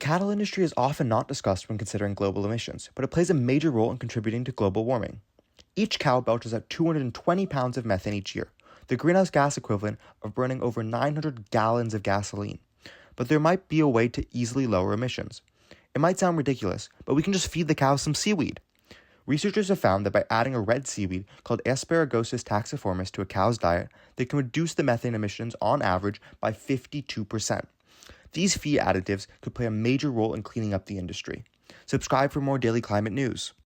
cattle industry is often not discussed when considering global emissions, but it plays a major role in contributing to global warming. Each cow belches out 220 pounds of methane each year, the greenhouse gas equivalent of burning over 900 gallons of gasoline. But there might be a way to easily lower emissions. It might sound ridiculous, but we can just feed the cows some seaweed. Researchers have found that by adding a red seaweed called Asparagosus taxiformis to a cow's diet, they can reduce the methane emissions on average by 52%. These feed additives could play a major role in cleaning up the industry. Subscribe for more daily climate news.